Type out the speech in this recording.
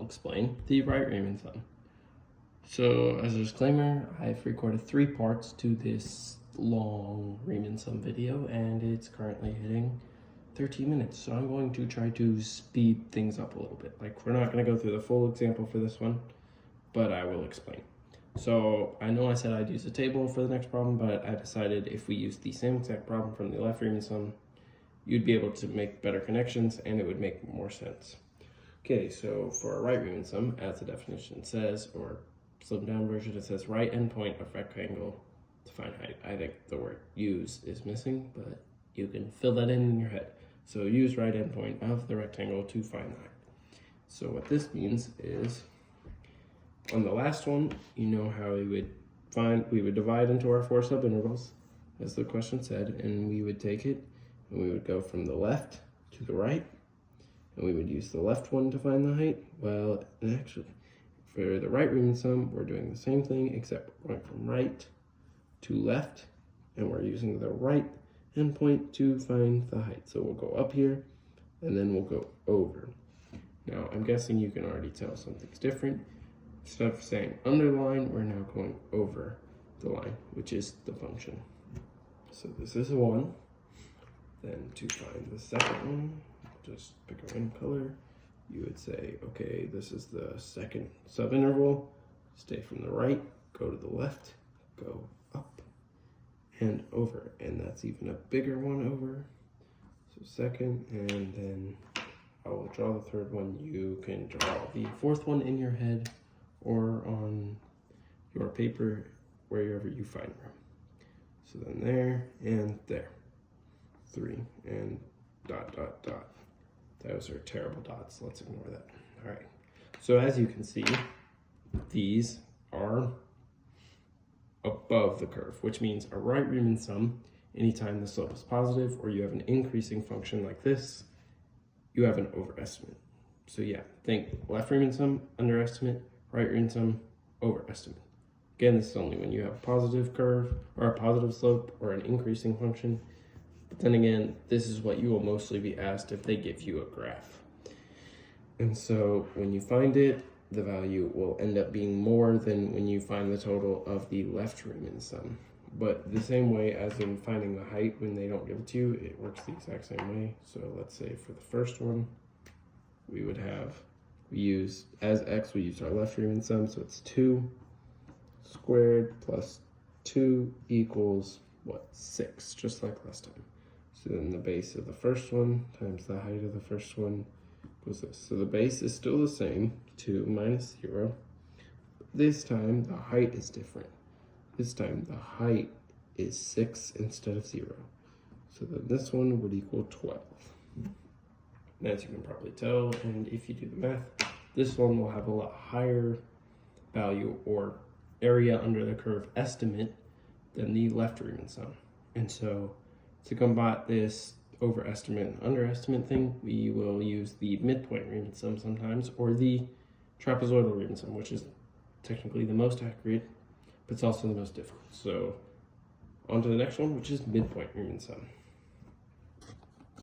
explain the right Riemann sum. So as a disclaimer, I've recorded 3 parts to this long Riemann sum video, and it's currently hitting 13 minutes. So I'm going to try to speed things up a little bit. Like, we're not going to go through the full example for this one, but I will explain. So I know I said I'd use a table for the next problem, but I decided if we use the same exact problem from the left Riemann sum, you'd be able to make better connections and it would make more sense. Okay, so for a right Riemann sum, as the definition says, or slimmed down version, it says right endpoint of rectangle to find height. I think the word use is missing, but you can fill that in your head. So use right endpoint of the rectangle to find the height. So what this means is, on the last one, you know how we would divide into our 4 subintervals, as the question said, and we would take it, and we would go from the left to the right, and we would use the left one to find the height. Well, actually, for the right Riemann sum, we're doing the same thing, except we're going from right to left, and we're using the right endpoint to find the height. So we'll go up here, and then we'll go over. Now, I'm guessing you can already tell something's different. Instead of saying underline, we're now going over the line, which is the function. So this is a 1. Then to find the second one, just pick a random color. You would say, okay, this is the second subinterval. Stay from the right, go to the left, go up and over. And that's even a bigger one over. So second, and then I will draw the third one. You can draw the 4th one in your head or on your paper, wherever you find room. So then there and there. 3 and dot, dot, dot. Those are terrible dots. Let's ignore that. All right. So as you can see, these are above the curve, which means a right Riemann sum, anytime the slope is positive or you have an increasing function like this, you have an overestimate. So yeah, think left Riemann sum, underestimate, right Riemann sum, overestimate. Again, this is only when you have a positive curve or a positive slope or an increasing function. But then again, this is what you will mostly be asked if they give you a graph. And so when you find it, the value will end up being more than when you find the total of the left Riemann sum. But the same way as in finding the height when they don't give it to you, it works the exact same way. So let's say for the first one, we use, as x, we use our left Riemann sum, so it's 2 squared plus 2 equals, what, 6, just like last time. So then the base of the first one times the height of the first one was this. So the base is still the same, 2 minus 0. This time the height is different. This time the height is 6 instead of 0. So then this one would equal 12. And as you can probably tell, and if you do the math, this one will have a lot higher value or area under the curve estimate than the left Riemann sum. And so to combat this overestimate and underestimate thing, we will use the midpoint Riemann sum sometimes, or the trapezoidal Riemann sum, which is technically the most accurate, but it's also the most difficult. So on to the next one, which is midpoint Riemann sum.